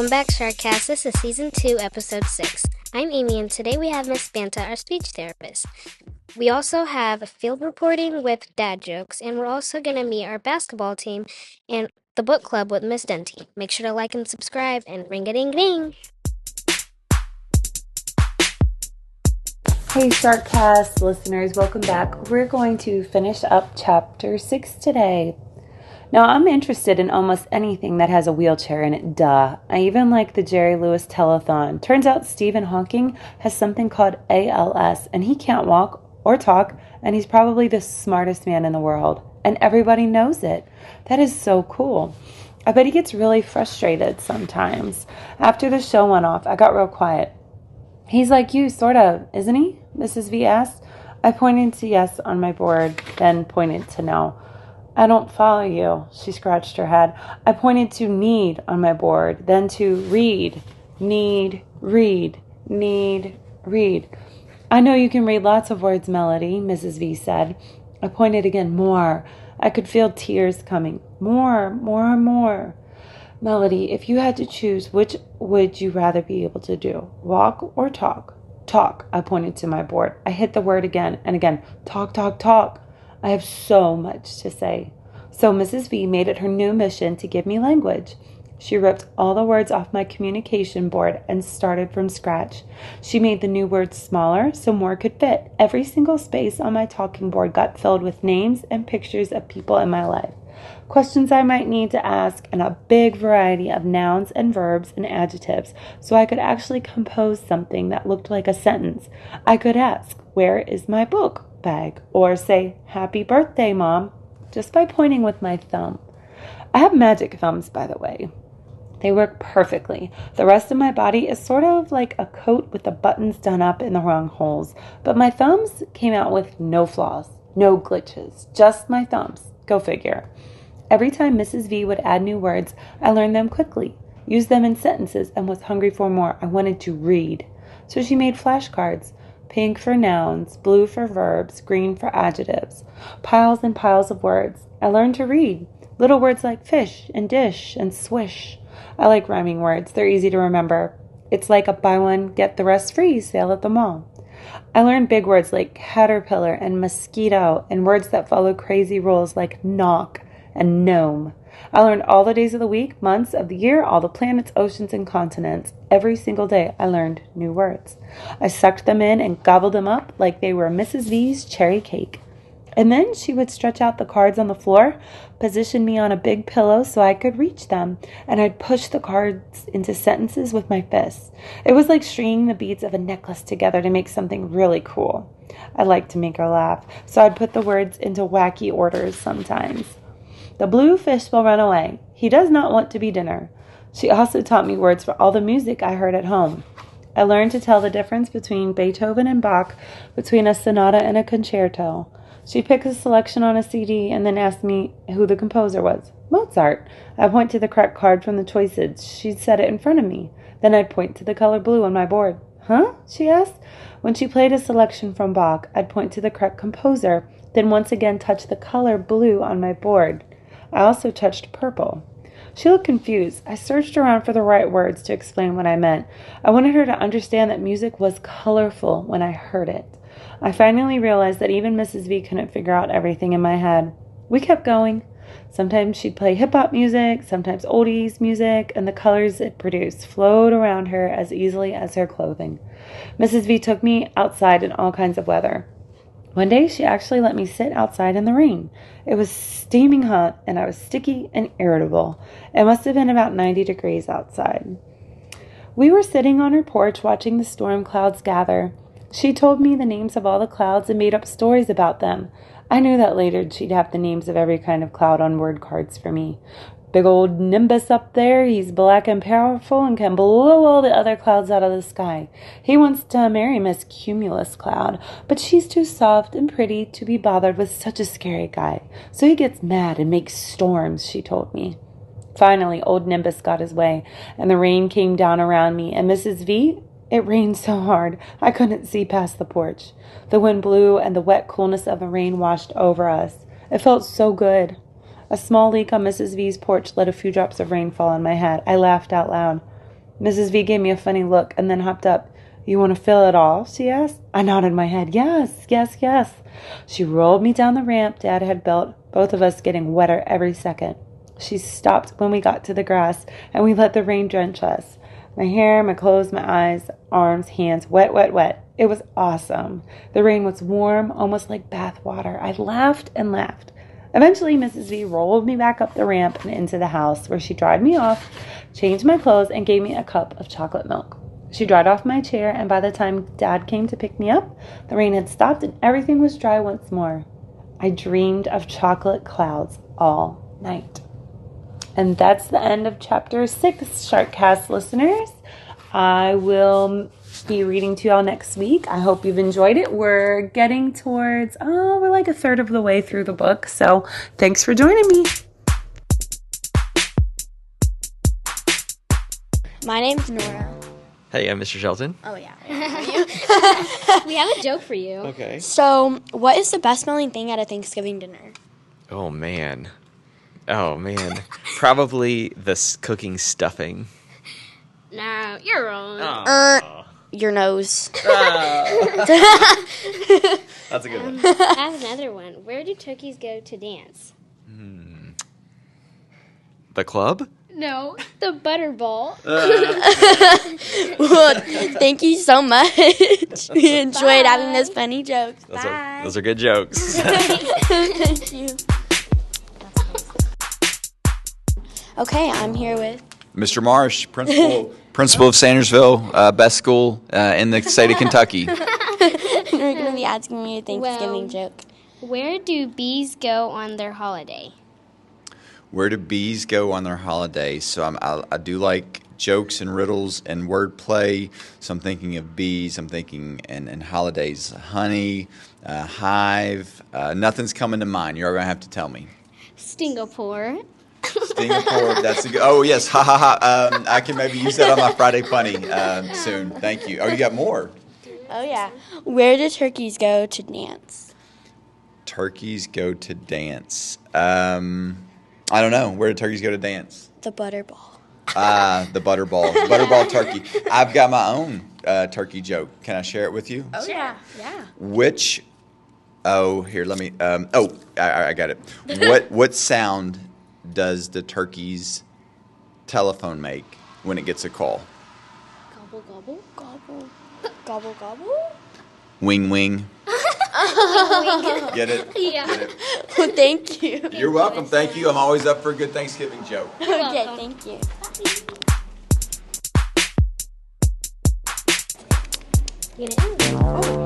Welcome back, SharkCast. This is Season 2, Episode 6. I'm Aimee, and today we have Miss Banta, our speech therapist. We also have field reporting with dad jokes, and we're also going to meet our basketball team and the book club with Miss Denny. Make sure to like and subscribe, and ring-a-ding-ding! Hey SharkCast listeners, welcome back. We're going to finish up Chapter 6 today. Now, I'm interested in almost anything that has a wheelchair in it, duh. I even like the Jerry Lewis telethon. Turns out Stephen Hawking has something called ALS, and he can't walk or talk, and he's probably the smartest man in the world. And everybody knows it. That is so cool. I bet he gets really frustrated sometimes. After the show went off, I got real quiet. He's like you, sort of, isn't he? Mrs. V asked. I pointed to yes on my board, then pointed to no. I don't follow you, she scratched her head. I pointed to need on my board, then to read. Need, read, need, read. I know you can read lots of words, Melody, Mrs. V said. I pointed again, more. I could feel tears coming. More, more, more. Melody, if you had to choose, which would you rather be able to do? Walk or talk? Talk. I pointed to my board. I hit the word again and again. Talk, talk, talk. I have so much to say. So Mrs. V made it her new mission to give me language. She ripped all the words off my communication board and started from scratch. She made the new words smaller so more could fit. Every single space on my talking board got filled with names and pictures of people in my life. Questions I might need to ask, and a big variety of nouns and verbs and adjectives, so I could actually compose something that looked like a sentence. I could ask, "Where is my book bag?" or say, "Happy birthday, Mom," just by pointing with my thumb. I have magic thumbs, by the way. They work perfectly. The rest of my body is sort of like a coat with the buttons done up in the wrong holes, but my thumbs came out with no flaws, no glitches, just my thumbs. Go figure. Every time Mrs. V would add new words, I learned them quickly, used them in sentences, and was hungry for more. I wanted to read. So she made flashcards. Pink for nouns, blue for verbs, green for adjectives. Piles and piles of words. I learned to read. Little words like fish and dish and swish. I like rhyming words. They're easy to remember. It's like a buy one, get the rest free sale at the mall. I learned big words like caterpillar and mosquito and words that follow crazy rules like knock and gnome. I learned all the days of the week, months of the year, all the planets, oceans, and continents. Every single day I learned new words. I sucked them in and gobbled them up like they were Mrs. V's cherry cake. And then she would stretch out the cards on the floor, position me on a big pillow so I could reach them, and I'd push the cards into sentences with my fists. It was like stringing the beads of a necklace together to make something really cool. I liked to make her laugh, so I'd put the words into wacky orders sometimes. The blue fish will run away. He does not want to be dinner. She also taught me words for all the music I heard at home. I learned to tell the difference between Beethoven and Bach, between a sonata and a concerto. She picked a selection on a CD and then asked me who the composer was. Mozart. I'd point to the correct card from the choices. She'd set it in front of me. Then I'd point to the color blue on my board. Huh? She asked. When she played a selection from Bach, I'd point to the correct composer, then once again touch the color blue on my board. I also touched purple. She looked confused. I searched around for the right words to explain what I meant. I wanted her to understand that music was colorful when I heard it. I finally realized that even Mrs. V couldn't figure out everything in my head. We kept going. Sometimes she'd play hip-hop music, sometimes oldies music, and the colors it produced flowed around her as easily as her clothing. Mrs. V took me outside in all kinds of weather. One day, she actually let me sit outside in the rain. It was steaming hot, and I was sticky and irritable. It must have been about 90 degrees outside. We were sitting on her porch watching the storm clouds gather. She told me the names of all the clouds and made up stories about them. I knew that later she'd have the names of every kind of cloud on word cards for me. Big old Nimbus up there, he's black and powerful and can blow all the other clouds out of the sky. He wants to marry Miss Cumulus Cloud, but she's too soft and pretty to be bothered with such a scary guy. So he gets mad and makes storms, she told me. Finally, old Nimbus got his way, and the rain came down around me, and Mrs. V, it rained so hard I couldn't see past the porch. The wind blew, and the wet coolness of the rain washed over us. It felt so good. A small leak on Mrs. V's porch let a few drops of rain fall on my head. I laughed out loud. Mrs. V gave me a funny look and then hopped up. You want to fill it all? She asked. I nodded my head. Yes, yes, yes. She rolled me down the ramp Dad had built, both of us getting wetter every second. She stopped when we got to the grass, and we let the rain drench us. My hair, my clothes, my eyes, arms, hands, wet, wet, wet. It was awesome. The rain was warm, almost like bath water. I laughed and laughed. Eventually, Mrs. V rolled me back up the ramp and into the house, where she dried me off, changed my clothes, and gave me a cup of chocolate milk. She dried off my chair, and by the time Dad came to pick me up, the rain had stopped and everything was dry once more. I dreamed of chocolate clouds all night. And that's the end of Chapter 6, SharkCast listeners. I will be reading to y'all next week. I hope you've enjoyed it. We're getting towards, we're like a third of the way through the book. So thanks for joining me. My name's Nora. Hey, I'm Mr. Shelton. Oh, yeah. We have a joke for you. Okay. So, what is the best smelling thing at a Thanksgiving dinner? Oh, man. Probably the cooking stuffing. No, you're wrong. Your nose. That's a good one. I have another one. Where do turkeys go to dance? The club? No, the butterball. Well, thank you so much. We enjoyed having those funny jokes. Those are good jokes. Thank you. Okay, I'm here with Mr. Marsh, principal of Sandersville, best school in the state of Kentucky. We're going to be asking you a Thanksgiving joke. Where do bees go on their holiday? Where do bees go on their holiday? So I do like jokes and riddles and wordplay. So I'm thinking of bees. I'm thinking and holidays. Honey, hive. Nothing's coming to mind. You're going to have to tell me. Singapore. Singapore. That's a good. Oh yes, ha ha ha. I can maybe use that on my Friday funny soon. Thank you. Oh, you got more. Oh, yeah. Where do turkeys go to dance? Turkeys go to dance. I don't know. Where do turkeys go to dance? The butterball. The butterball. Butterball turkey. I've got my own turkey joke. Can I share it with you? Oh, yeah. Yeah. Which, here, let me, I got it. What sound does the turkey's telephone make when it gets a call? Gobble, gobble. Gobble. Gobble, gobble? Wing, wing. Get it? Yeah. Get it? Well, thank you. You're welcome. Thank you. I'm always up for a good Thanksgiving joke. Okay, thank you.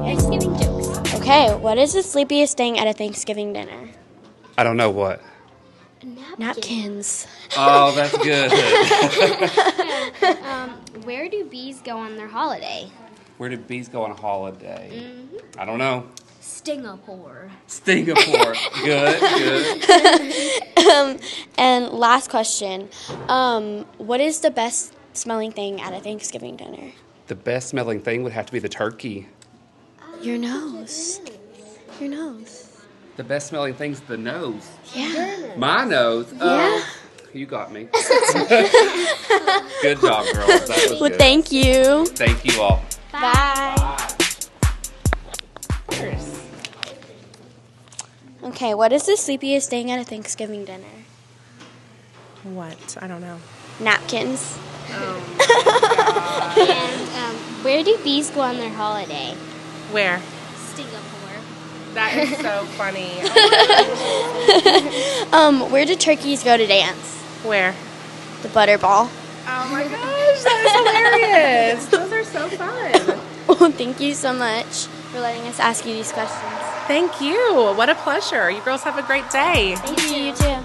Thanksgiving jokes. Okay, what is the sleepiest thing at a Thanksgiving dinner? I don't know what. Napkins. Oh, that's good. Where do bees go on their holiday? Where do bees go on a holiday? I don't know. Singapore. Singapore. Good. And last question. What is the best smelling thing at a Thanksgiving dinner? The best smelling thing would have to be the turkey. Your nose. Your nose. The best smelling thing's the nose. Yeah. My nose? Yeah. You got me. Good job, girls. That was Well, good. thank you. Thank you all. Bye. Okay, what is the sleepiest thing at a Thanksgiving dinner? What? I don't know. Napkins. And where do bees go on their holiday? Where? Singapore. That is so funny. Where do turkeys go to dance? Where? The butterball. Oh my gosh, that is hilarious. Those are so fun. Well, thank you so much for letting us ask you these questions. Thank you. What a pleasure. You girls have a great day. Thank you. You too.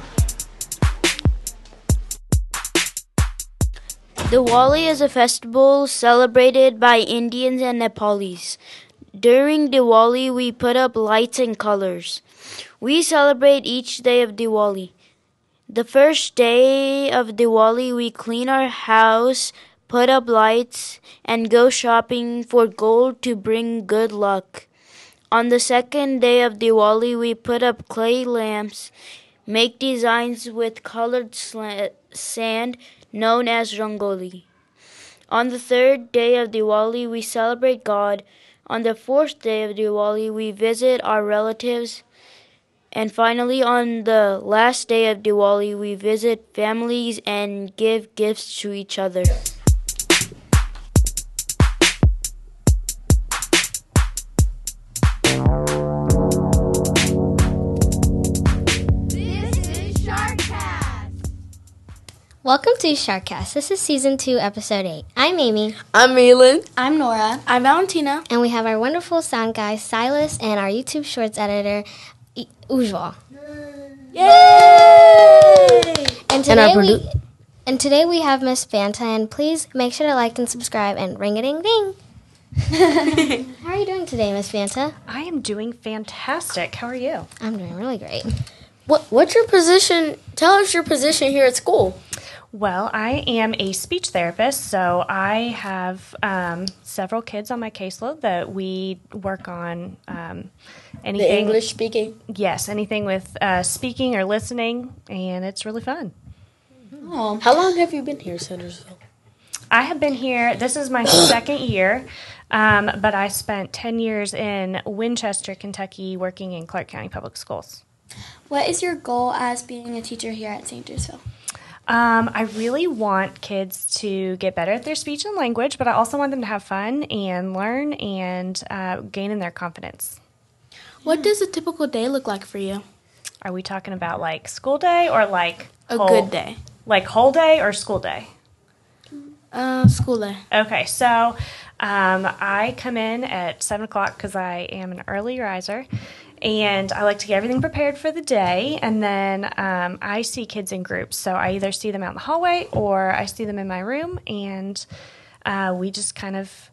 Diwali is a festival celebrated by Indians and Nepalis. During Diwali, we put up lights and colors. We celebrate each day of Diwali. The first day of Diwali, we clean our house, put up lights, and go shopping for gold to bring good luck. On the second day of Diwali, we put up clay lamps, make designs with colored sand known as rangoli. On the third day of Diwali, we celebrate God. On the fourth day of Diwali, we visit our relatives. And finally, on the last day of Diwali, we visit families and give gifts to each other. Welcome to SharkCast. This is Season 2, Episode 8. I'm Aimee. I'm Meelin. I'm Nora. I'm Valentina. And we have our wonderful sound guy, Silas, and our YouTube Shorts editor, Ujwal. Yay! And today we have Miss Banta, and please make sure to like and subscribe and ring-a-ding-ding. How are you doing today, Miss Banta? I am doing fantastic. How are you? I'm doing really great. What's your position? Tell us your position here at school. Well, I am a speech therapist, so I have several kids on my caseload that we work on anything. The English speaking? Yes, anything with speaking or listening, and it's really fun. Oh. How long have you been here, Sandersville? I have been here, this is my second year, but I spent 10 years in Winchester, Kentucky, working in Clark County Public Schools. What is your goal as being a teacher here at Sandersville? I really want kids to get better at their speech and language, but I also want them to have fun and learn and gain in their confidence. What does a typical day look like for you? Are we talking about like school day or like Good day? Like whole day or school day? School day. Okay, so I come in at 7 o'clock because I am an early riser. And I like to get everything prepared for the day, and then I see kids in groups. So I either see them out in the hallway or I see them in my room, and we just kind of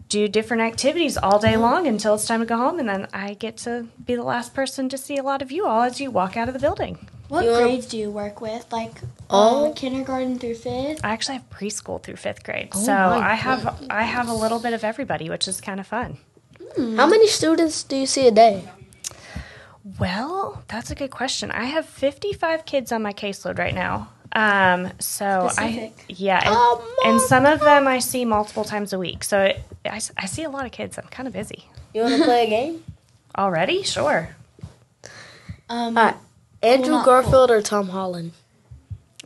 do different activities all day long until it's time to go home, and then I get to be the last person to see a lot of you all as you walk out of the building. What grades do you work with? Like all kindergarten through 5th? I actually have preschool through 5th grade, so I have a little bit of everybody, which is kind of fun. How many students do you see a day? Well, that's a good question. I have 55 kids on my caseload right now. So Specific. And some of them I see multiple times a week. So I see a lot of kids. I'm kind of busy. You want to play a game? Already? Sure. Andrew Garfield or Tom Holland?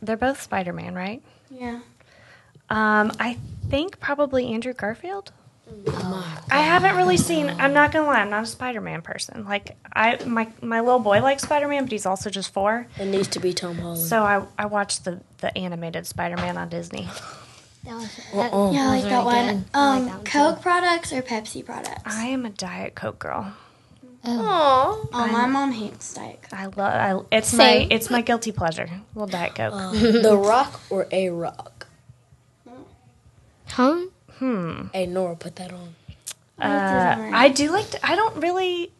They're both Spider-Man, right? Yeah. I think probably Andrew Garfield. I haven't really seen, I'm not going to lie, I'm not a Spider-Man person. Like, my little boy likes Spider-Man, but he's also just 4. It needs to be Tom Holland. So I watched the animated Spider-Man on Disney. Yeah, I like that one. Coke products or Pepsi products? I am a Diet Coke girl. Oh, my mom hates Diet Coke. It's my guilty pleasure. Little Diet Coke. The Rock or A Rock? Huh? Hey, Nora, put that on. I do like I don't really.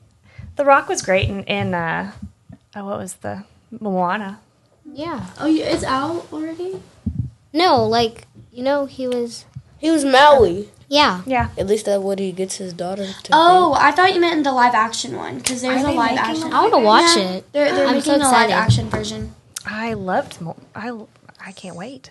The Rock was great in what was the Moana? Yeah. Oh, it's out already? No, like, he was... He was Maui. Yeah. Yeah. At least that's what he gets his daughter to think. I thought you meant in the live action one, because there's a live action. I want to watch it. They're I'm making so a excited. live action version. I can't wait.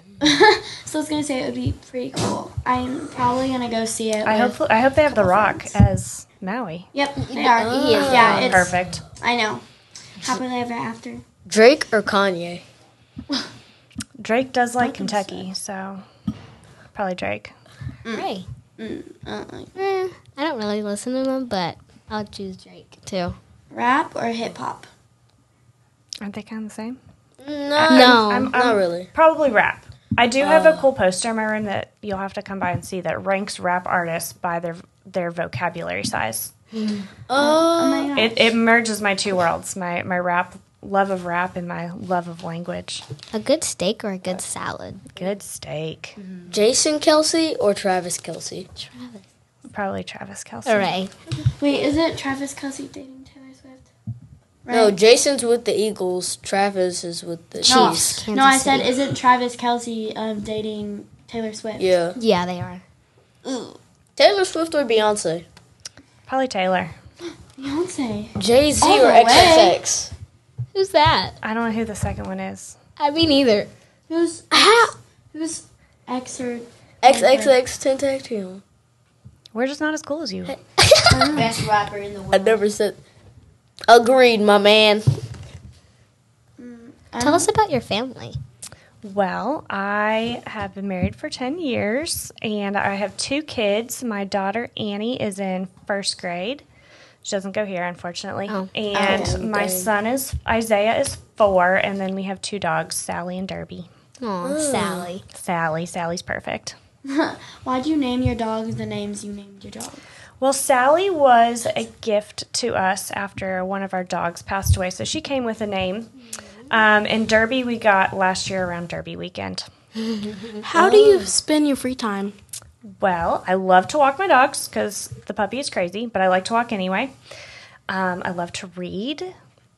So I was gonna say it would be pretty cool. I'm probably gonna go see it. I hope they have The Rock as Maui. Yep, they are. Yeah, it's Perfect. I know. Happily ever after. Drake or Kanye? Drake does like Kentucky, so probably Drake. Right. I don't really listen to them, but I'll choose Drake too. Rap or hip hop? Aren't they kind of the same? No, I'm not really. Probably rap. I do have a cool poster in my room that you'll have to come by and see that ranks rap artists by their vocabulary size. Oh my gosh. It merges my two worlds, my love of rap and my love of language. A good steak or a good salad? Good steak. Jason Kelce or Travis Kelce? Travis. Probably Travis Kelce. All right. Wait, is it Travis Kelce dating Taylor Swift? Right. No, Jason's with the Eagles. Travis is with the Chiefs. No, I said, isn't Travis Kelce dating Taylor Swift? Yeah. Yeah, they are. Ooh. Taylor Swift or Beyonce? Probably Taylor. Beyonce. Jay-Z All or the way. XXX? Who's that? I don't know who the second one is. I mean, either. Who's X or XXX Tentacion. We're just not as cool as you. Best rapper in the world. I never said. Agreed, my man. Tell us about your family. Well, I have been married for 10 years, and I have 2 kids. My daughter, Annie, is in 1st grade. She doesn't go here, unfortunately. And my son, Isaiah, is 4, and then we have 2 dogs, Sally and Derby. Oh, Sally. Sally's perfect. Why'd you name your dogs the names you named your dog? Well, Sally was a gift to us after one of our dogs passed away, so she came with a name. And Derby we got last year around Derby weekend. How do you spend your free time? Well, I love to walk my dogs because the puppy is crazy, but I like to walk anyway. I love to read,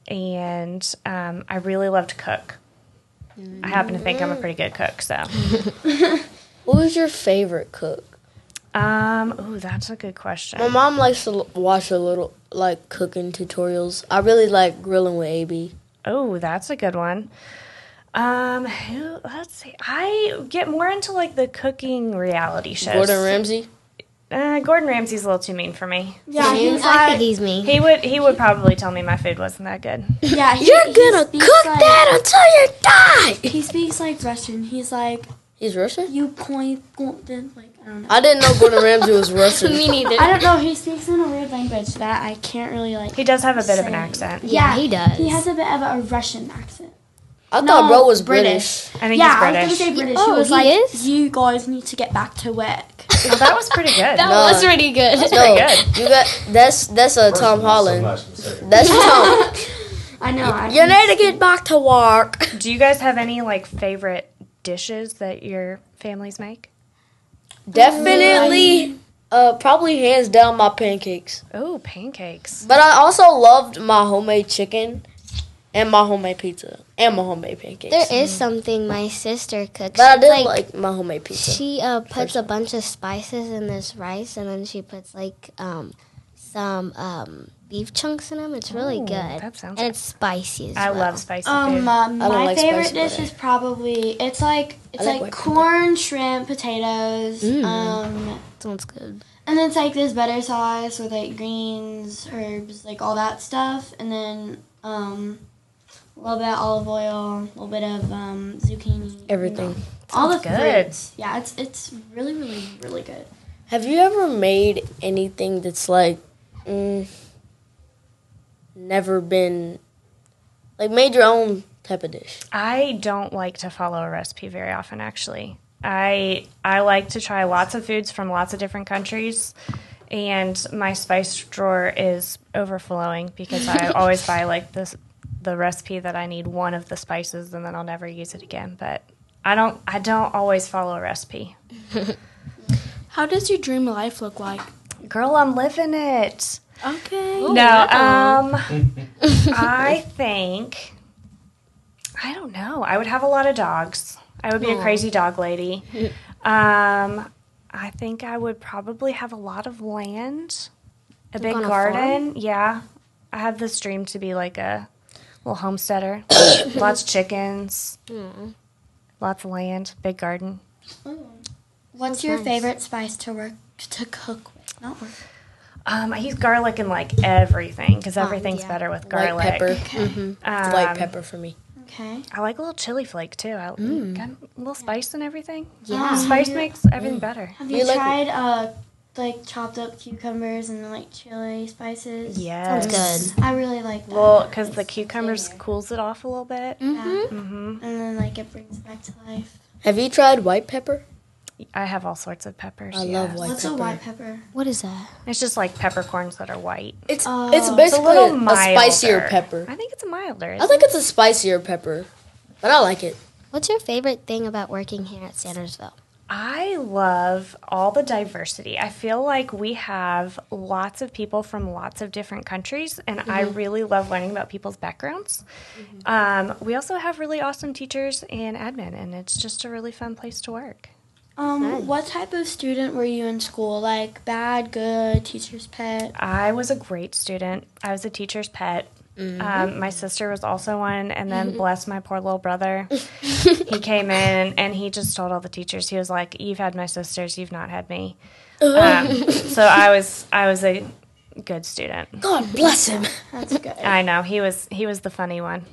and I really love to cook. I happen to think I'm a pretty good cook, so. Who's your favorite cook? That's a good question. My mom likes to watch a little, cooking tutorials. I really like Grilling with AB. Oh, that's a good one. Let's see. I get more into, the cooking reality shows. Gordon Ramsay? Gordon Ramsay's a little too mean for me. Yeah, I think he's mean. He would probably tell me my food wasn't that good. Yeah, You're gonna cook that until you die! He speaks like Russian. He's like, He's Russian? you point, I don't know. I didn't know Gordon Ramsay was Russian. Me neither. I don't know. He speaks in a weird language that I can't really He does have a bit of an say. accent. Yeah, he does. He has a bit of a Russian accent. I thought bro was British. I think Yeah, he's I British. was going to say British. Oh, he was he like, is? you guys need to get back to work. Well, that was pretty good. That was pretty good. No, good. you got that's Tom Holland. That's Tom. I know. You need to get back to work. Do you guys have any favorite dishes that your families make? Definitely, probably hands down my pancakes. Oh, pancakes. But I also loved my homemade chicken and my homemade pizza and my homemade pancakes. There is something my sister cooks. But I She's did like my homemade pizza. She puts a bunch of spices in this rice, and then she puts some beef chunks in them. It's really Ooh, good. that sounds and it's spicy as I well. love spicy food. My like favorite spicy dish butter. is probably it's like white corn, shrimp, potatoes, Sounds good. and then it's like this butter sauce with greens, herbs, all that stuff, and then a little bit of olive oil, a little bit of zucchini, Everything. all the good. fruits. Yeah, it's really really really good. Have you ever made anything that's never been made your own type of dish? I don't like to follow a recipe very often, actually. I like to try lots of foods from lots of different countries, and my spice drawer is overflowing because I always buy the recipe that I need one of the spices, and then I'll never use it again. But I don't always follow a recipe. How does your dream life look like? Girl, I'm living it. Okay. I think, I don't know. I would have a lot of dogs. I would be a crazy dog lady. I think I would probably have a lot of land, a big on a garden. Yeah. I have this dream to be like a little homesteader. Lots of chickens, lots of land, big garden. What's your favorite spice to cook with? Not work. I use garlic in everything because everything's yeah. better with garlic. White pepper. Um, White pepper for me. Okay. I like a little chili flake too. Got a little spice and evering. Yeah. Spice makes everything better. Have you tried chopped up cucumbers and chili spices? Yes. Sounds good. I really like that. Well, because the cucumbers cools it off a little bit. And then it brings it back to life. Have you tried white pepper? I have all sorts of peppers. I love white What's pepper. a white pepper? What is that? It's just like peppercorns that are white. It's It's basically a little a milder. spicier pepper. I think it's a milder. I think it's a spicier pepper, but I like it. What's your favorite thing about working here at Sandersville? I love all the diversity. I feel like we have lots of people from lots of different countries, and I really love learning about people's backgrounds. We also have really awesome teachers and admin, and it's just a really fun place to work. What type of student were you in school? Bad, good, teacher's pet? I was a great student. I was a teacher's pet. My sister was also one, and then bless my poor little brother. He came in and he just told all the teachers, he was like, "You've had my sisters, you've not had me." So I was a good student. God bless him. That's good. I know, he was the funny one.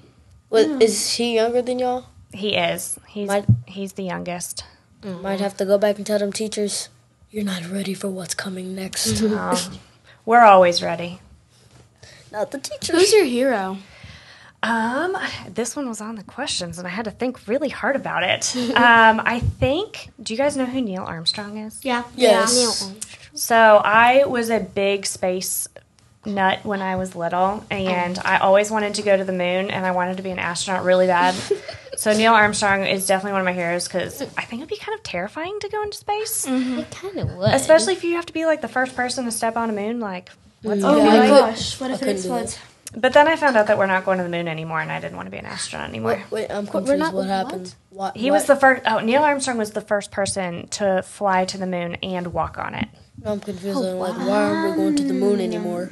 Is he younger than y'all? He is. He's the youngest. Might have to go back and tell them teachers, you're not ready for what's coming next. We're always ready. Not the teachers. Who's your hero? This one was on the questions, and I had to think really hard about it. I think. Do you guys know who Neil Armstrong is? Yeah. Yes. So I was a big space nut when I was little, and I always wanted to go to the moon, and I wanted to be an astronaut really bad. So Neil Armstrong is definitely one of my heroes because I think it'd be kind of terrifying to go into space. It kind of would. Especially if you have to be like the first person to step on a moon. Like, what's Oh it my like? gosh! What if it couldn't do explodes? But then I found out that we're not going to the moon anymore, and I didn't want to be an astronaut anymore. Wait, I'm confused. not- What what? happened? What? He was the first. Oh, Neil Armstrong was the first person to fly to the moon and walk on it. No, I'm confused. I'm like, why aren't we going to the moon anymore?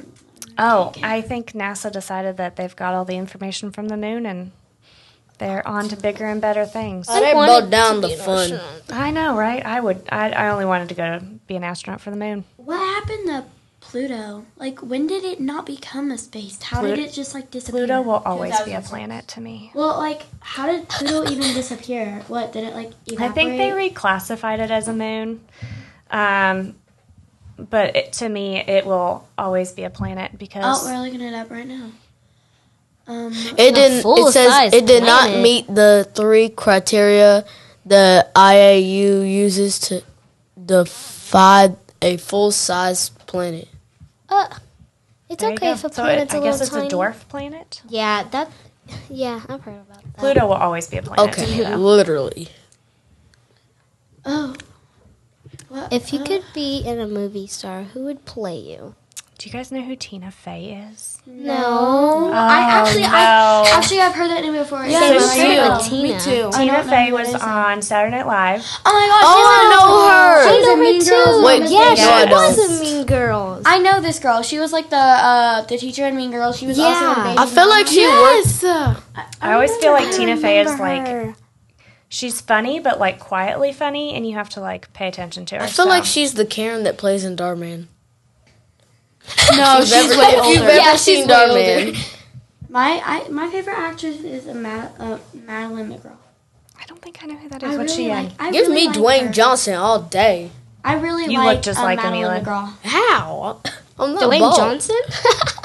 Oh, I think NASA decided that they've got all the information from the moon and they're on to bigger and better things. They brought down the fun. I know, right? I only wanted to go to be an astronaut for the moon. What happened to Pluto? Like, when did it not become a space? How did it just like disappear? Pluto will always be a planet to me. Well, like, how did Pluto even disappear? What did it like evaporate? I think they reclassified it as a moon. But to me, it will always be a planet because. Oh, we're looking it up right now. It didn't. It full-size says it did not planet. meet the 3 criteria the IAU uses to define a full-size planet. It's There you okay go. if a So planet's I a guess little it's tiny. a dwarf planet. Yeah, I've heard about that. Pluto will always be a planet to me, Okay, though. literally. Oh. What? If you could be in a movie star, who would play you? Do you guys know who Tina Fey is? No. I've heard that name before. Yeah, Same so as true. you. Me too. I Tina don't know Fey who that was is. on Saturday Night Live. Oh my gosh! Oh, I know her. I know her Mean Girls. too. Wait, yeah, no, she I don't. was in Mean Girls. I know this girl. She was like the teacher in Mean Girls. She was also in Baby I feel like she works. I always feel like Tina Fey is remember like, she's funny, but like quietly funny, and you have to like pay attention to her. I feel so. like she's the Karen that plays in Darman. No, she's way If you've older. ever seen Darman. My favorite actress is Madeline McGraw. I don't think I know who that is. What's she in? Give me Dwayne Johnson all day. I really You like look just like him, Madeline Elon. McGraw. How? I'm not Dwayne bald. Johnson?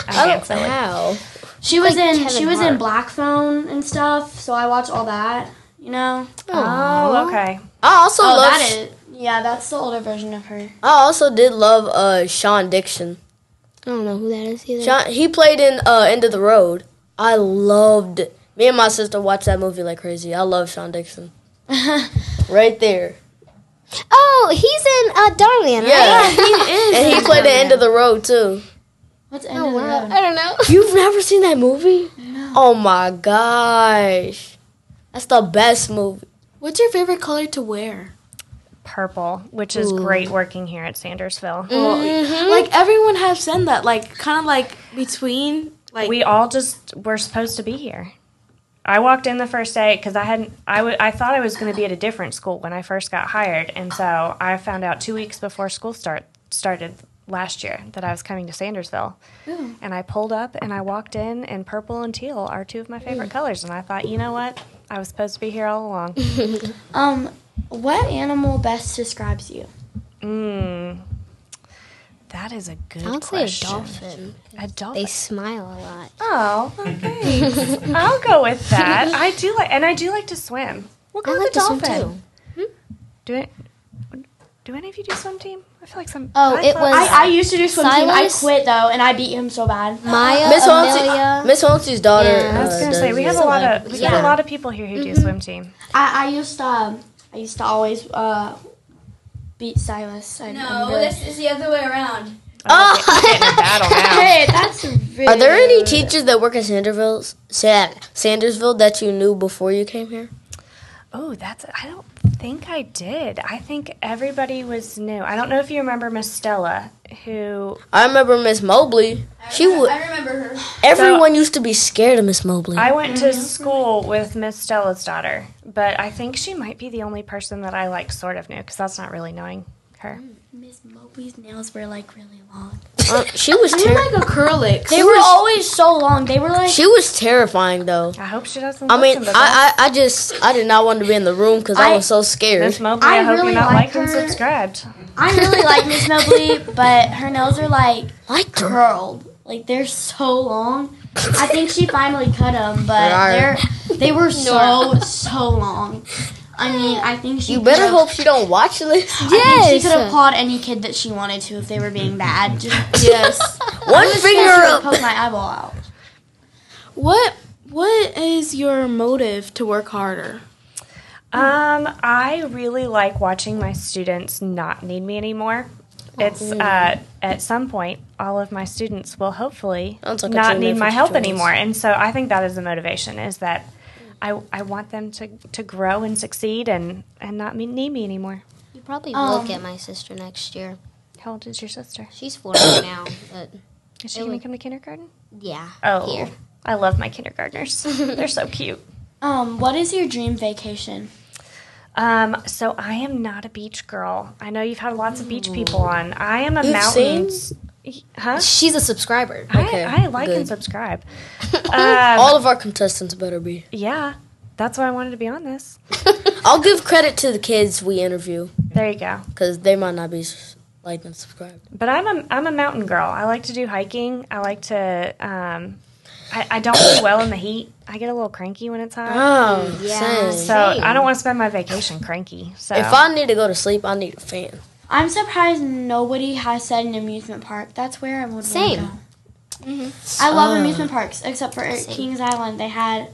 I can't say it. How? She was like in Kevin Hart. Black Phone and stuff, so I watched all that. You know. Oh, okay. I also love. that is. Yeah, that's the older version of her. I also did love Sean Dixon. I don't know who that is either. He played in End of the Road. I loved it. Me and my sister watched that movie like crazy. I love Sean Dixon. Right there. Oh, he's in Darling, Yeah, right? He is. and he played the End of the Road too. What's End Oh, of the wow. Road? I don't know. You've never seen that movie? No. Oh my gosh, that's the best movie. What's your favorite color to wear? Purple, which is great working here at Sandersville. Like everyone has said that, like kind of like between like We all just were supposed to be here. I walked in the first day because I thought I was going to be at a different school when I first got hired, and so I found out 2 weeks before school started last year that I was coming to Sandersville. And I pulled up and I walked in, and purple and teal are 2 of my favorite colors, and I thought, you know what? I was supposed to be here all along. What animal best describes you? That is a good I would say a question. dolphin. A dolphin. They smile a lot. Oh, thanks. I'll go with that. I do like to swim. We'll go I with like the to swim dolphin. too. Do any of you do swim team? I feel like some. Oh, I it thought- was- I used to do swim team. I Silas? quit though, and I beat him so bad. Maya, Miss Amelia. Holmesy's daughter. Yeah. I was gonna does say we have it. a lot of Yeah. a lot of people here who do swim team. I used to always beat Silas. is the other way around. We're getting a battle now. Hey, that's really Are there any teachers that work at Sandersville that you knew before you came here? Oh, I don't think I did. I think everybody was new. I don't know if you remember Miss Stella, who... I remember Miss Mobley. I remember her. Everyone used to be scared of Miss Mobley. I went to school with Miss Stella's daughter, but I think she might be the only person that I, like, sort of knew, because that's not really knowing her. Miss Mobley's nails were like really long. She was Like acrylics. They were always so long. They were like. She was terrifying, though. I hope she doesn't I mean, listen to this. I did not want to be in the room because I was so scared. Miss Mobley, I hope really you're not like liked and her. subscribed. I really like Miss Mobley, but her nails are like curled. Like they're so long. I think she finally cut them, but they were so long. I mean, I think she. You better hope she don't watch this. Yes. She could applaud any kid that she wanted to if they were being bad. Yes. One finger up. Poke my eyeball out. What is your motive to work harder? I really like watching my students not need me anymore. It's at some point, all of my students will hopefully not need my help anymore, and so I think that is the motivation. Is that I want them to grow and succeed and not need me anymore. You probably will get my sister next year. How old is your sister? She's 4 right now. But Is she going to come to kindergarten? yeah. Oh, Here. I love my kindergartners. They're so cute. What is your dream vacation? So I am not a beach girl. I know you've had lots of beach people on. I am a mountains. Huh? She's a subscriber. I like good. and subscribe. All of our contestants better be. Yeah, that's why I wanted to be on this. I'll give credit to the kids we interview There you go. because they might not be liked and subscribed. But I'm a mountain girl. I like to do hiking. I like to. I don't do well in the heat. I get a little cranky when it's hot. Oh, Yeah. same. So I don't want to spend my vacation cranky. So If I need to go to sleep, I need a fan. I'm surprised nobody has said an amusement park. That's where I would want to Same. go. I love amusement parks, except for at Kings Island. They had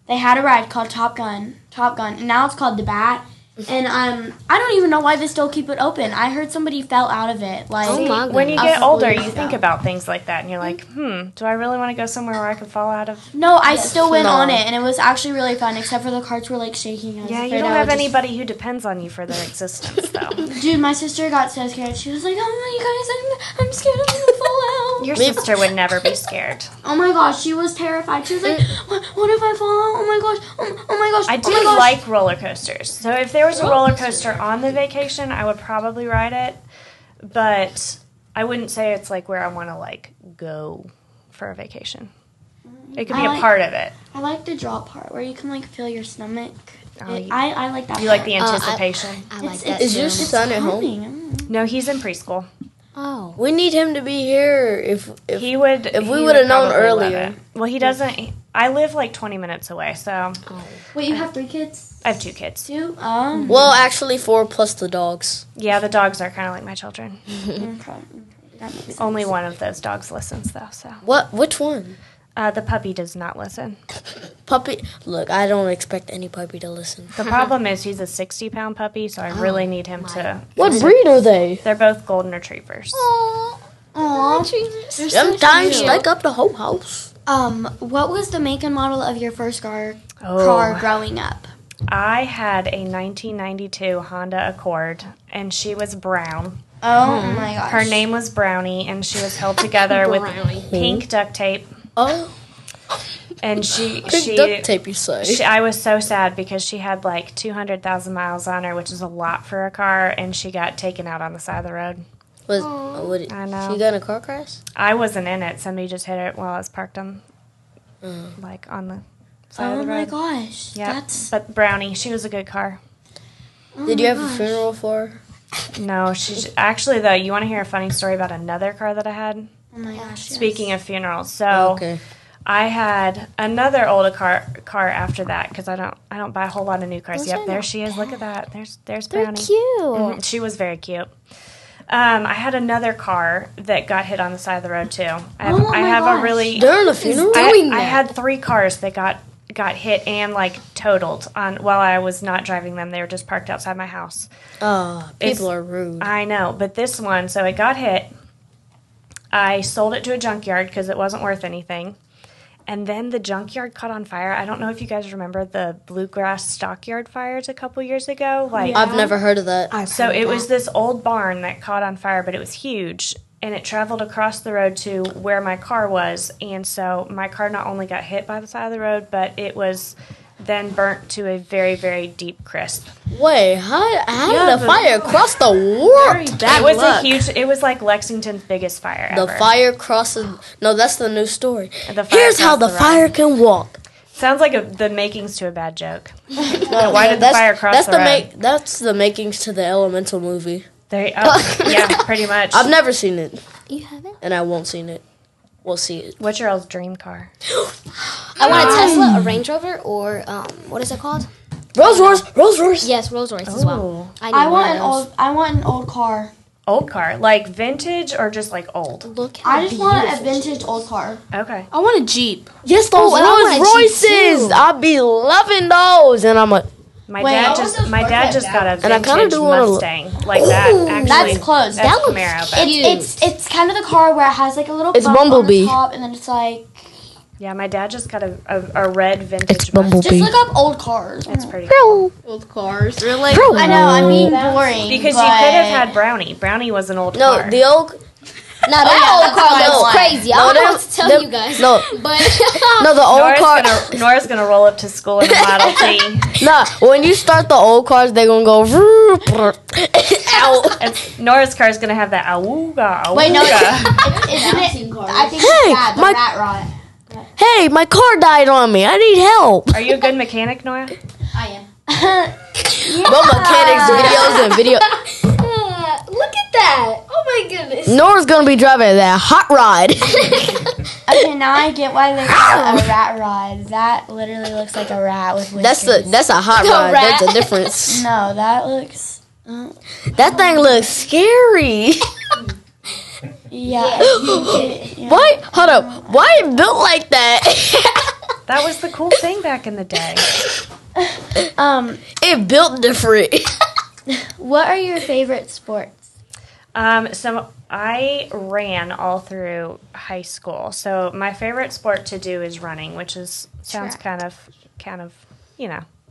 a ride called Top Gun, and now it's called the Bat. And I don't even know why they still keep it open. I heard somebody fell out of it. Like, Oh my when you goodness. get older, you think about things like that, and you're like, do I really want to go somewhere where I could fall out of? no, I still went No. on it, and it was actually really fun. Except for the carts were like shaking. I was Yeah, afraid you don't I would have just- anybody who depends on you for their existence, though. Dude, my sister got so scared. She was like, "Oh my guys, I'm scared I'm gonna fall out." Your sister would never be scared. Oh my gosh, she was terrified. She was like, "What if I fall out? Oh my gosh! Oh my gosh! I oh my do gosh." like roller coasters. So if there was a roller coaster on the vacation, I would probably ride it. But I wouldn't say it's like where I want to like go for a vacation. It could be a part of it. I like the drop part where you can like feel your stomach. Oh, I like that. You like the part. anticipation? I like that Is too. your son at home? Calming. No, he's in preschool. Oh. We need him to be here if He would. if we he would have known probably love earlier. it. Well, he doesn't. I live like 20 minutes away, so Wait, you have 3 kids? I have 2 kids. 2? Well, actually 4 plus the dogs. Yeah, the dogs are kind of like my children. Okay. That makes sense. Only one of those dogs listens, though. So What? Which one? the puppy does not listen. Puppy. Look, I don't expect any puppy to listen. The problem is he's a 60-pound puppy, so I really need him to. What breed are they? They're both golden retrievers. Sometimes like up the whole house. What was the make and model of your first car Oh. growing up? I had a 1992 Honda Accord, and she was brown. Oh my gosh. Her name was Brownie, and she was held together with pink duct tape. Oh, And she duct tape, you say? I was so sad because she had like 200,000 miles on her, which is a lot for a car, and she got taken out on the side of the road. I know. She got in a car crash? I wasn't in it. Somebody just hit it while I was parked on, like on the side of Oh the my road. gosh. Yeah, That's but Brownie, she was a good car. Did you have a funeral for her? No, actually though. You want to hear a funny story about another car that I had? oh my gosh. Speaking of funerals, so Okay. I had another older car after that because I don't buy a whole lot of new cars. Yep, there she is. Look at that. There's Brownie. Cute. Mhm, she was very cute. I had another car that got hit on the side of the road too. I have a really During the funeral? I had 3 cars that got hit and like totaled on while I was not driving them. They were just parked outside my house. Oh, people are rude. I know, but this one, so it got hit. I sold it to a junkyard because it wasn't worth anything. And then the junkyard caught on fire. I don't know if you guys remember the Bluegrass Stockyard fires a couple years ago. I've never heard of that. So it was this old barn that caught on fire, but it was huge. And it traveled across the road to where my car was. And so my car not only got hit by the side of the road, but it was then burnt to a very, very deep crisp. Wait, how did the fire cross the world? It was like Lexington's biggest fire ever. The fire crosses. No, that's the new story. The fire Here's how the fire can walk. Sounds like the makings to a bad joke. Why did the fire cross the road? That's the makings to the Elemental movie. Yeah, pretty much. I've never seen it. You haven't? And I won't see it. We'll see it. What's your all's dream car? I want a Tesla, a Range Rover, or what is it called? Rolls Royce. Yes, Rolls Royce as well. I want an old car. Old car, like vintage or just like old? I just want a vintage old car. Okay. I want a Jeep. Yes, those Rolls Royces. I'll be loving those. And I'm like, my dad just got a and I vintage Mustang like that. Actually, that's close. That's That looks Camaro, but it's kind of the car where it has like a little It's bump Bumblebee. on the top, and then it's like yeah, my dad just got a red vintage it's Mustang. Bumblebee. just look up old cars. That's pretty cool. Old cars. Really? I know I'm being boring Because but you could have had Brownie. Brownie was an old car. No, the old. Now that old car that's looks one. crazy. I don't know what to tell you guys. No, But no, the old car. Nora's gonna roll up to school in a Model T. Nah, when you start the old cars, they're gonna go. Ow. And Nora's car is gonna have that awooga awooga. wait, no, isn't it? I think it's the rat rod. Hey, my car died on me. I need help. Are you a good mechanic, Nora? I am. No mechanics videos and video. look at that! Oh my goodness! Nora's gonna be driving that hot rod. Okay, now I get why they call it a rat rod. That literally looks like a rat with whiskers. That's a hot rod. rat. That's a difference. No, that looks. That thing looks scary. Yeah. Why? Hold up. Why it built like that? That was the cool thing back in the day. It built different. What are your favorite sports? So I ran all through high school. So my favorite sport to do is running, which sounds kind of,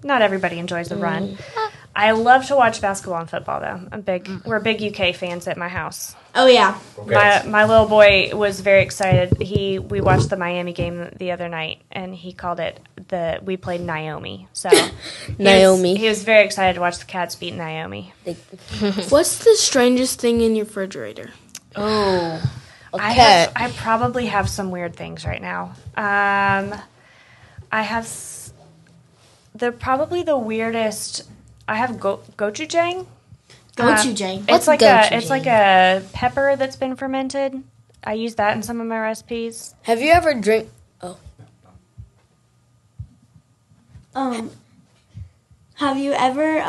not everybody enjoys the run. I love to watch basketball and football though. We're big UK fans at my house. Oh yeah. My little boy was very excited. We watched the Miami game the other night, and he called it we played Naomi. So Naomi. He was very excited to watch the Cats beat Naomi. What's the strangest thing in your refrigerator? Oh, Okay. I probably have some weird things right now. I have probably the weirdest. I have gochujang. Gochujang. It's like a pepper that's been fermented. I use that in some of my recipes. Have you ever drink? Have you ever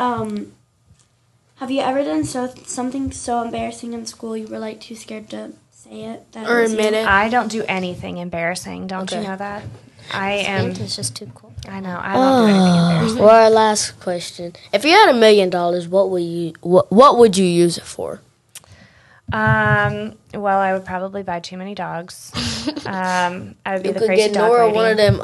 done something so embarrassing in school you were like too scared to say it? Or admit it? I don't do anything embarrassing. Don't you know that? I am. It's just too cool. I know. I don't do anything embarrassing. Well, our last question: if you had $1 million, what would you use it for? Well, I would probably buy too many dogs. I would be You the could crazy get dog Nora lady. one of them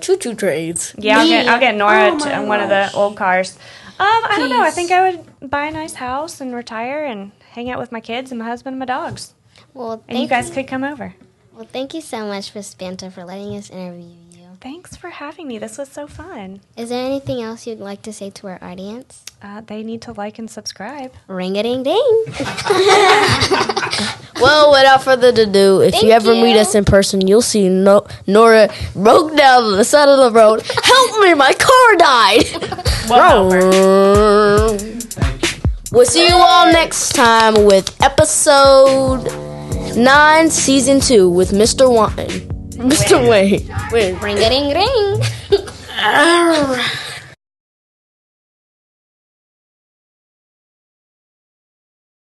choo-choo trains. Yeah, I'll get Nora Oh one of the old cars. I don't know. I think I would buy a nice house and retire and hang out with my kids and my husband and my dogs. Well, And you guys could come over. Well, thank you so much, Miss Banta, for letting us interview you. Thanks for having me. This was so fun. Is there anything else you'd like to say to our audience? They need to like and subscribe. Ring-a-ding-ding. Well, without further ado, if you ever meet us in person, you'll see Nora broke down on the side of the road. Help me, my car died. We'll see you all next time with episode 9, season 2 with Mr. Wayne. Mr. Wayne. Ring-a-ding-ring.